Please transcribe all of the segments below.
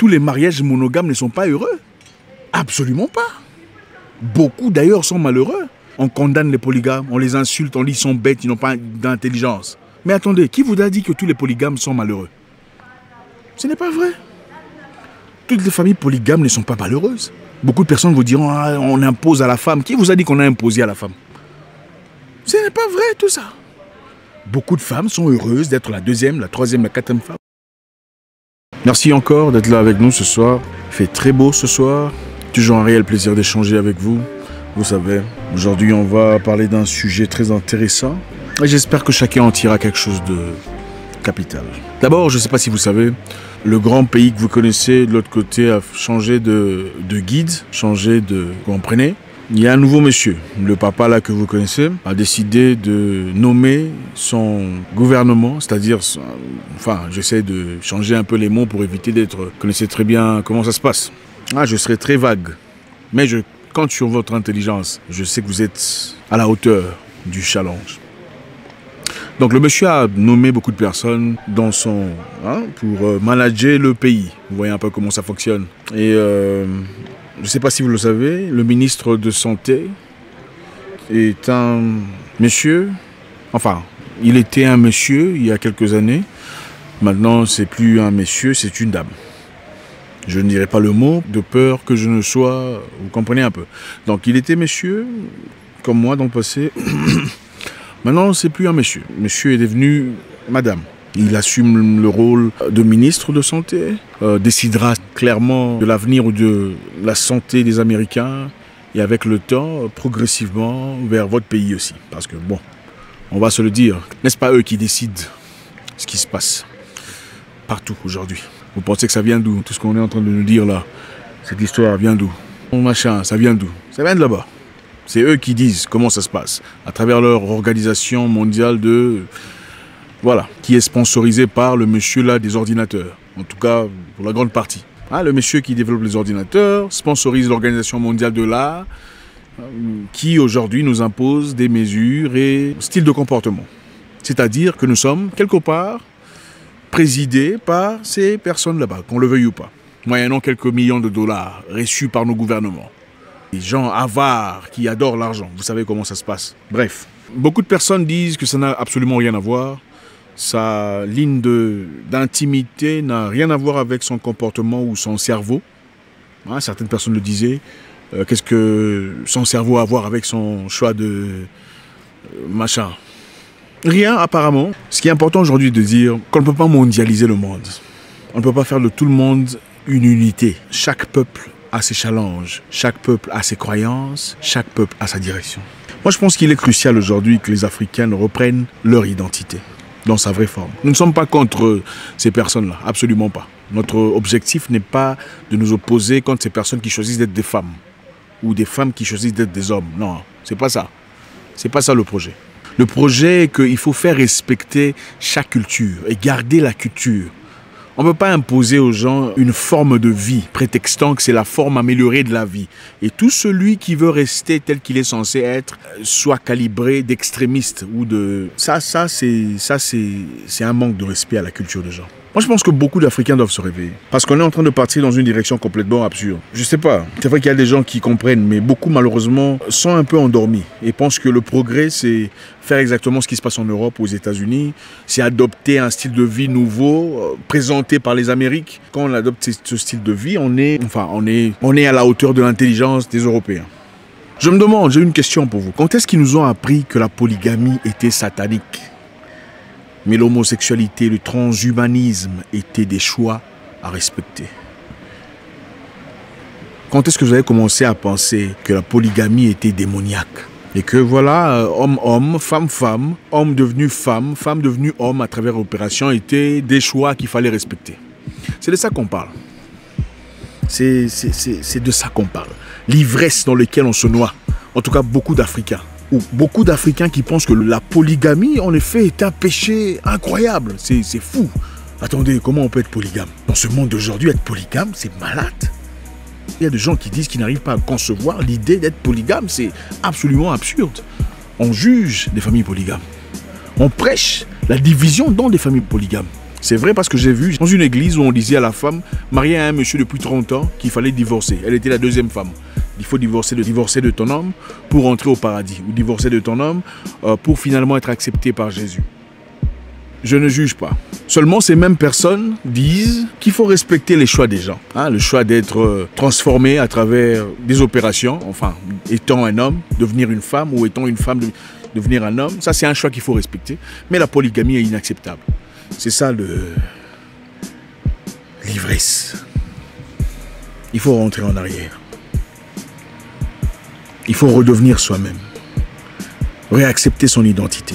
tous les mariages monogames ne sont pas heureux. Absolument pas. Beaucoup d'ailleurs sont malheureux. On condamne les polygames, on les insulte, on dit qu'ils sont bêtes, ils n'ont pas d'intelligence. Mais attendez, qui vous a dit que tous les polygames sont malheureux? Ce n'est pas vrai. Toutes les familles polygames ne sont pas malheureuses. Beaucoup de personnes vous diront ah, on impose à la femme. Qui vous a dit qu'on a imposé à la femme? Ce n'est pas vrai tout ça. Beaucoup de femmes sont heureuses d'être la deuxième, la troisième, la quatrième femme. Merci encore d'être là avec nous ce soir. Il fait très beau ce soir. Toujours un réel plaisir d'échanger avec vous. Vous savez, aujourd'hui on va parler d'un sujet très intéressant. Et j'espère que chacun en tirera quelque chose de capital. D'abord, je ne sais pas si vous savez, le grand pays que vous connaissez de l'autre côté a changé de guide, changé de... Vous comprenez? Il y a un nouveau monsieur, le papa là que vous connaissez, a décidé de nommer son gouvernement, c'est-à-dire, enfin, j'essaie de changer un peu les mots pour éviter d'être... Vous connaissez très bien comment ça se passe. Ah, je serai très vague, mais je compte sur votre intelligence. Je sais que vous êtes à la hauteur du challenge. Donc le monsieur a nommé beaucoup de personnes dans son, pour manager le pays. Vous voyez un peu comment ça fonctionne. Et je ne sais pas si vous le savez, le ministre de Santé est un monsieur, enfin, il était un monsieur il y a quelques années. Maintenant, c'est plus un monsieur, c'est une dame. Je ne dirai pas le mot, de peur que je ne sois... Vous comprenez un peu. Donc, il était monsieur, comme moi dans le passé. Maintenant, c'est plus un monsieur. Monsieur est devenu madame. Il assume le rôle de ministre de Santé, décidera clairement de l'avenir ou de la santé des Américains et avec le temps, progressivement, vers votre pays aussi. Parce que, bon, on va se le dire, n'est-ce pas eux qui décident ce qui se passe partout aujourd'hui? Vous pensez que ça vient d'où? Tout ce qu'on est en train de nous dire là, cette histoire vient d'où? Mon machin, ça vient d'où? Ça vient de là-bas. C'est eux qui disent comment ça se passe, à travers leur organisation mondiale de... Voilà, qui est sponsorisée par le monsieur là des ordinateurs. En tout cas, pour la grande partie. Le monsieur qui développe les ordinateurs sponsorise l'organisation mondiale de l'art, qui aujourd'hui nous impose des mesures et styles de comportement. C'est-à-dire que nous sommes, quelque part, présidés par ces personnes là-bas, qu'on le veuille ou pas, moyennant quelques millions de dollars reçus par nos gouvernements. Des gens avares qui adorent l'argent, vous savez comment ça se passe. Bref, beaucoup de personnes disent que ça n'a absolument rien à voir. Sa ligne d'intimité n'a rien à voir avec son comportement ou son cerveau. Certaines personnes le disaient. Qu'est-ce que son cerveau a à voir avec son choix de machin? Rien apparemment. Ce qui est important aujourd'hui de dire qu'on ne peut pas mondialiser le monde. On ne peut pas faire de tout le monde une unité. Chaque peuple a ses challenges, chaque peuple a ses croyances, chaque peuple a sa direction. Moi je pense qu'il est crucial aujourd'hui que les Africains reprennent leur identité dans sa vraie forme. Nous ne sommes pas contre ces personnes-là, absolument pas. Notre objectif n'est pas de nous opposer contre ces personnes qui choisissent d'être des femmes ou des femmes qui choisissent d'être des hommes. Non, c'est pas ça. C'est pas ça le projet. Le projet est qu'il faut faire respecter chaque culture et garder la culture. On ne peut pas imposer aux gens une forme de vie, prétextant que c'est la forme améliorée de la vie. Et tout celui qui veut rester tel qu'il est censé être, soit calibré d'extrémiste ou de... Ça c'est un manque de respect à la culture des gens. Moi, je pense que beaucoup d'Africains doivent se réveiller. Parce qu'on est en train de partir dans une direction complètement absurde. Je sais pas, c'est vrai qu'il y a des gens qui comprennent, mais beaucoup, malheureusement, sont un peu endormis. Et pensent que le progrès, c'est faire exactement ce qui se passe en Europe, aux États-Unis. C'est adopter un style de vie nouveau, présenté par les Amériques. Quand on adopte ce style de vie, on est à la hauteur de l'intelligence des Européens. Je me demande, j'ai une question pour vous. Quand est-ce qu'ils nous ont appris que la polygamie était satanique ? Mais l'homosexualité, le transhumanisme étaient des choix à respecter. Quand est-ce que vous avez commencé à penser que la polygamie était démoniaque? Et que voilà, homme-homme, femme-femme, homme devenu femme, femme devenue homme à travers l'opération étaient des choix qu'il fallait respecter. C'est de ça qu'on parle. C'est de ça qu'on parle. L'ivresse dans laquelle on se noie. En tout cas, beaucoup d'Africains. Ou beaucoup d'Africains qui pensent que la polygamie, en effet, est un péché incroyable. C'est fou. Attendez, comment on peut être polygame? Dans ce monde d'aujourd'hui, être polygame, c'est malade. Il y a des gens qui disent qu'ils n'arrivent pas à concevoir l'idée d'être polygame. C'est absolument absurde. On juge des familles polygames. On prêche la division dans des familles polygames. C'est vrai parce que j'ai vu dans une église où on disait à la femme, mariée à un monsieur depuis 30 ans, qu'il fallait divorcer. Elle était la deuxième femme. Il faut divorcer de ton homme pour entrer au paradis. Ou divorcer de ton homme pour finalement être accepté par Jésus. Je ne juge pas. Seulement, ces mêmes personnes disent qu'il faut respecter les choix des gens. Hein, le choix d'être transformé à travers des opérations, enfin, étant un homme, devenir une femme, ou étant une femme, devenir un homme. Ça, c'est un choix qu'il faut respecter. Mais la polygamie est inacceptable. C'est ça l'ivresse. Il faut rentrer en arrière. Il faut redevenir soi-même. Réaccepter son identité.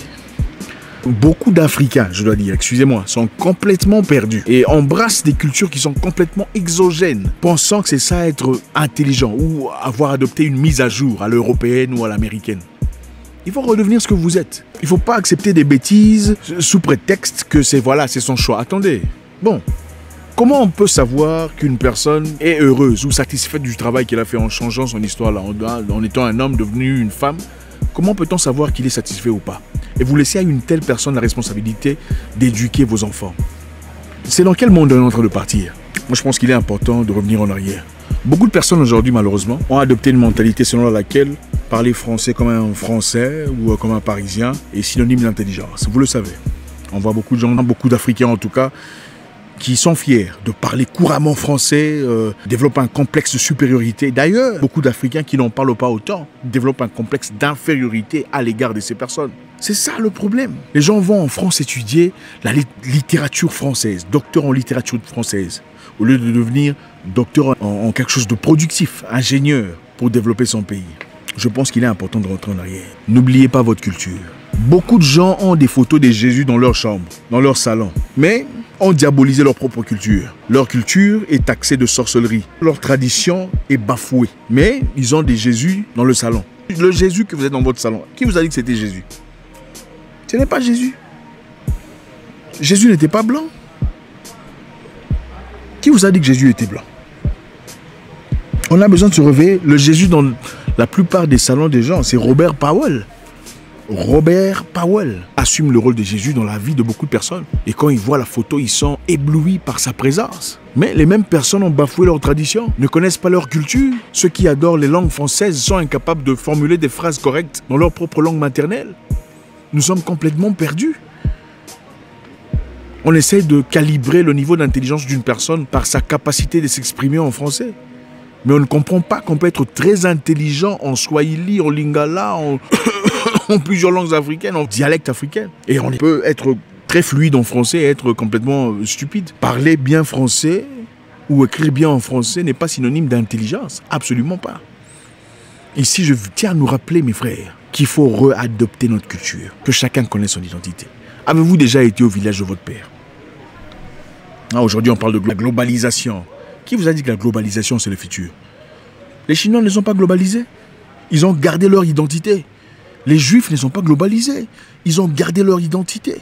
Beaucoup d'Africains, je dois dire, excusez-moi, sont complètement perdus et embrassent des cultures qui sont complètement exogènes, pensant que c'est ça être intelligent ou avoir adopté une mise à jour à l'européenne ou à l'américaine. Il faut redevenir ce que vous êtes. Il ne faut pas accepter des bêtises sous prétexte que c'est son choix. Attendez, bon, comment on peut savoir qu'une personne est heureuse ou satisfaite du travail qu'elle a fait en changeant son histoire là, en étant un homme devenu une femme? Comment peut-on savoir qu'il est satisfait ou pas? Et vous laissez à une telle personne la responsabilité d'éduquer vos enfants. C'est dans quel monde on est en train de partir? Moi, je pense qu'il est important de revenir en arrière. Beaucoup de personnes aujourd'hui, malheureusement, ont adopté une mentalité selon laquelle parler français comme un Français ou comme un Parisien est synonyme d'intelligence. Vous le savez. On voit beaucoup de gens, beaucoup d'Africains en tout cas, qui sont fiers de parler couramment français, développent un complexe de supériorité. D'ailleurs, beaucoup d'Africains qui n'en parlent pas autant développent un complexe d'infériorité à l'égard de ces personnes. C'est ça le problème. Les gens vont en France étudier la littérature française, docteur en littérature française, au lieu de devenir docteur en quelque chose de productif, ingénieur, pour développer son pays. Je pense qu'il est important de rentrer en arrière. N'oubliez pas votre culture. Beaucoup de gens ont des photos de Jésus dans leur chambre, dans leur salon, mais ont diabolisé leur propre culture. Leur culture est taxée de sorcellerie. Leur tradition est bafouée. Mais ils ont des Jésus dans le salon. Le Jésus que vous êtes dans votre salon, qui vous a dit que c'était Jésus? Ce n'est pas Jésus. Jésus n'était pas blanc. Qui vous a dit que Jésus était blanc? On a besoin de se réveiller. Le Jésus dans la plupart des salons des gens, c'est Robert Powell. Robert Powell assume le rôle de Jésus dans la vie de beaucoup de personnes. Et quand ils voient la photo, ils sont éblouis par sa présence. Mais les mêmes personnes ont bafoué leur tradition, ne connaissent pas leur culture. Ceux qui adorent les langues françaises sont incapables de formuler des phrases correctes dans leur propre langue maternelle. Nous sommes complètement perdus. On essaie de calibrer le niveau d'intelligence d'une personne par sa capacité de s'exprimer en français. Mais on ne comprend pas qu'on peut être très intelligent en swahili, en lingala, en plusieurs langues africaines, en dialecte africain. Et on peut être très fluide en français et être complètement stupide. Parler bien français ou écrire bien en français n'est pas synonyme d'intelligence. Absolument pas. Ici, je tiens à nous rappeler, mes frères, qu'il faut réadopter notre culture, que chacun connaisse son identité. Avez-vous déjà été au village de votre père? Aujourd'hui, on parle de la globalisation. Qui vous a dit que la globalisation, c'est le futur? Les Chinois ne sont pas globalisés. Ils ont gardé leur identité. Les Juifs ne sont pas globalisés. Ils ont gardé leur identité.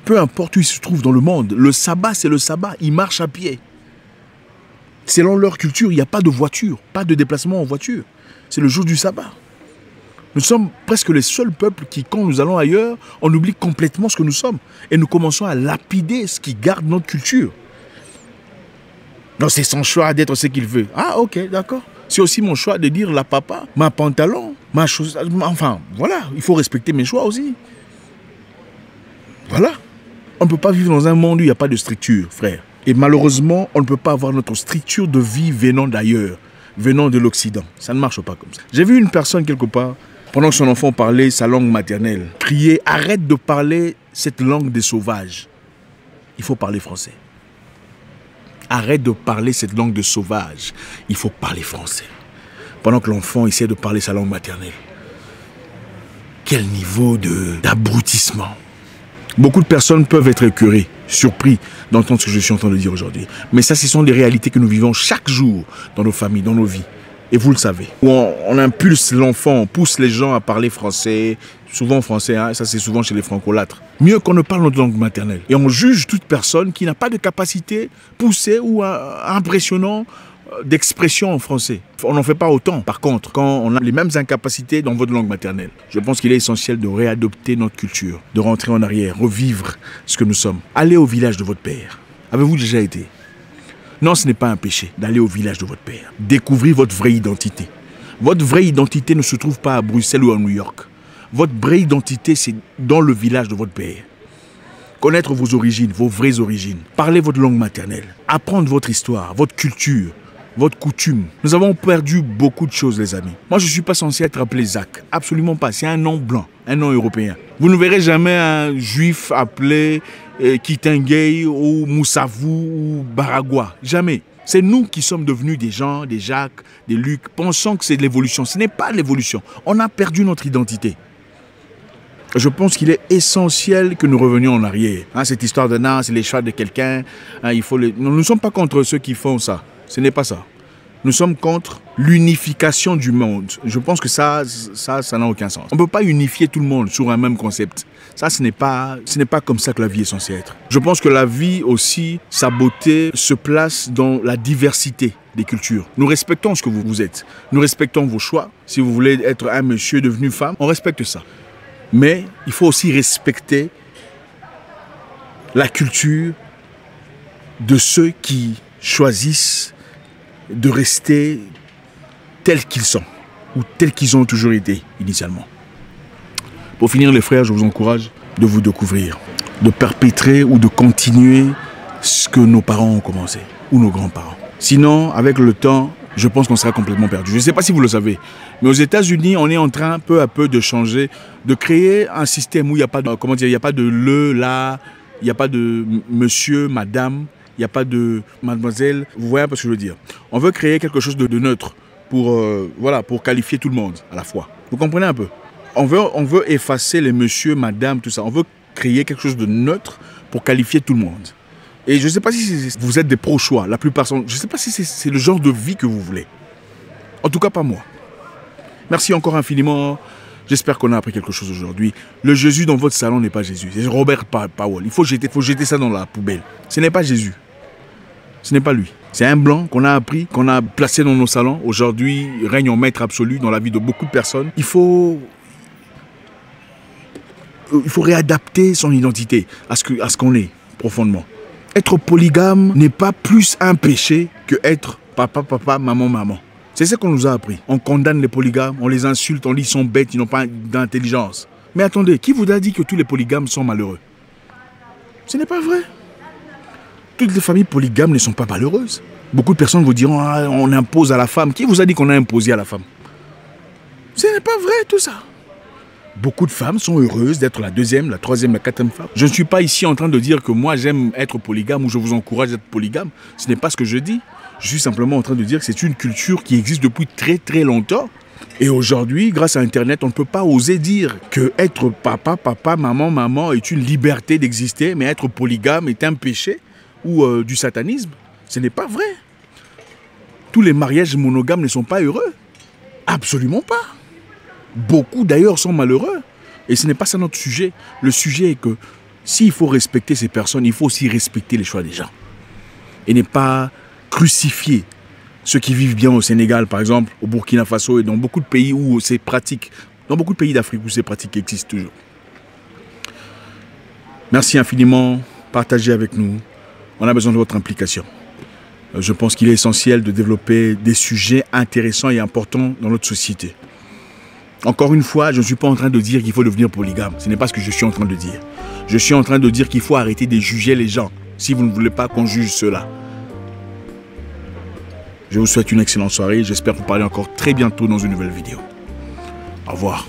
Peu importe où ils se trouvent dans le monde, le sabbat, c'est le sabbat. Ils marchent à pied. Selon leur culture, il n'y a pas de voiture, pas de déplacement en voiture. C'est le jour du sabbat. Nous sommes presque les seuls peuples qui, quand nous allons ailleurs, on oublie complètement ce que nous sommes. Et nous commençons à lapider ce qui garde notre culture. Non, c'est son choix d'être ce qu'il veut. Ah, ok, d'accord. C'est aussi mon choix de dire la papa, ma pantalon, ma chose. Enfin, voilà, il faut respecter mes choix aussi. Voilà. On ne peut pas vivre dans un monde où il n'y a pas de structure, frère. Et malheureusement, on ne peut pas avoir notre structure de vie venant d'ailleurs, venant de l'Occident. Ça ne marche pas comme ça. J'ai vu une personne quelque part, pendant que son enfant parlait sa langue maternelle, crier « Arrête de parler cette langue des sauvages. Il faut parler français. » Arrête de parler cette langue de sauvage. Il faut parler français. Pendant que l'enfant essaie de parler sa langue maternelle. Quel niveau d'abrutissement. Beaucoup de personnes peuvent être écœurées, surpris d'entendre ce que je suis en train de dire aujourd'hui. Mais ça, ce sont des réalités que nous vivons chaque jour dans nos familles, dans nos vies. Et vous le savez. Où on impulse l'enfant, on pousse les gens à parler français, souvent français, hein, ça c'est souvent chez les francolâtres. Mieux qu'on ne parle notre langue maternelle. Et on juge toute personne qui n'a pas de capacité poussée ou impressionnant d'expression en français. On n'en fait pas autant. Par contre, quand on a les mêmes incapacités dans votre langue maternelle, je pense qu'il est essentiel de réadopter notre culture, de rentrer en arrière, revivre ce que nous sommes. Allez au village de votre père. Avez-vous déjà été? Non, ce n'est pas un péché d'aller au village de votre père. Découvrir votre vraie identité. Votre vraie identité ne se trouve pas à Bruxelles ou à New York. Votre vraie identité, c'est dans le village de votre père. Connaître vos origines, vos vraies origines. Parler votre langue maternelle. Apprendre votre histoire, votre culture, votre coutume. Nous avons perdu beaucoup de choses, les amis. Moi, je ne suis pas censé être appelé Zach. Absolument pas. C'est un nom blanc, un nom européen. Vous ne verrez jamais un juif appelé Kitengay ou Moussavou ou Baragua. Jamais. C'est nous qui sommes devenus des Jean, des Jacques, des Luc, pensant que c'est de l'évolution. Ce n'est pas de l'évolution. On a perdu notre identité. Je pense qu'il est essentiel que nous revenions en arrière. Cette histoire de non, c'est les choix de quelqu'un. Nous ne sommes pas contre ceux qui font ça. Ce n'est pas ça. Nous sommes contre l'unification du monde. Je pense que ça n'a aucun sens. On ne peut pas unifier tout le monde sur un même concept. Ça, ce n'est pas comme ça que la vie est censée être. Je pense que la vie aussi, sa beauté se place dans la diversité des cultures. Nous respectons ce que vous êtes. Nous respectons vos choix. Si vous voulez être un monsieur devenu femme, on respecte ça. Mais il faut aussi respecter la culture de ceux qui choisissent de rester tels qu'ils sont ou tels qu'ils ont toujours été initialement. Pour finir, les frères, je vous encourage de vous découvrir, de perpétrer ou de continuer ce que nos parents ont commencé ou nos grands-parents. Sinon, avec le temps, je pense qu'on sera complètement perdu. Je ne sais pas si vous le savez, mais aux États-Unis, on est en train peu à peu de changer, de créer un système où il n'y a pas de, il n'y a pas de le, là, il n'y a pas de monsieur, madame, il n'y a pas de mademoiselle. Vous voyez un peu ce que je veux dire. On veut créer quelque chose de neutre pour, pour qualifier tout le monde à la fois. Vous comprenez un peu? On veut effacer les monsieur, madame, tout ça. On veut créer quelque chose de neutre pour qualifier tout le monde. Et je ne sais pas si vous êtes des pro-choix. La plupart sont... Je ne sais pas si c'est le genre de vie que vous voulez. En tout cas, pas moi. Merci encore infiniment. J'espère qu'on a appris quelque chose aujourd'hui. Le Jésus dans votre salon n'est pas Jésus. C'est Robert Powell. Il faut jeter ça dans la poubelle. Ce n'est pas Jésus. Ce n'est pas lui. C'est un blanc qu'on a appris, qu'on a placé dans nos salons. Aujourd'hui, règne en maître absolu dans la vie de beaucoup de personnes. Il faut réadapter son identité à ce qu'on est profondément. Être polygame n'est pas plus un péché que être papa, papa, maman, maman. C'est ce qu'on nous a appris. On condamne les polygames, on les insulte, on dit qu'ils sont bêtes, ils n'ont pas d'intelligence. Mais attendez, qui vous a dit que tous les polygames sont malheureux? Ce n'est pas vrai. Toutes les familles polygames ne sont pas malheureuses. Beaucoup de personnes vous diront, ah, on impose à la femme. Qui vous a dit qu'on a imposé à la femme? Ce n'est pas vrai tout ça. Beaucoup de femmes sont heureuses d'être la deuxième, la troisième, la quatrième femme. Je ne suis pas ici en train de dire que moi j'aime être polygame ou je vous encourage à être polygame. Ce n'est pas ce que je dis. Je suis simplement en train de dire que c'est une culture qui existe depuis très très longtemps. Et aujourd'hui, grâce à Internet, on ne peut pas oser dire que être papa, papa, maman, maman est une liberté d'exister, mais être polygame est un péché ou du satanisme. Ce n'est pas vrai. Tous les mariages monogames ne sont pas heureux. Absolument pas. Beaucoup d'ailleurs sont malheureux. Et ce n'est pas ça notre sujet. Le sujet est que s'il faut respecter ces personnes, il faut aussi respecter les choix des gens. Et ne pas crucifier ceux qui vivent bien au Sénégal, par exemple, au Burkina Faso et dans beaucoup de pays où c'est pratique, dans beaucoup de pays d'Afrique où ces pratiques existent toujours. Merci infiniment. Partagez avec nous. On a besoin de votre implication. Je pense qu'il est essentiel de développer des sujets intéressants et importants dans notre société. Encore une fois, je ne suis pas en train de dire qu'il faut devenir polygame. Ce n'est pas ce que je suis en train de dire. Je suis en train de dire qu'il faut arrêter de juger les gens si vous ne voulez pas qu'on juge cela. Je vous souhaite une excellente soirée. J'espère vous parler encore très bientôt dans une nouvelle vidéo. Au revoir.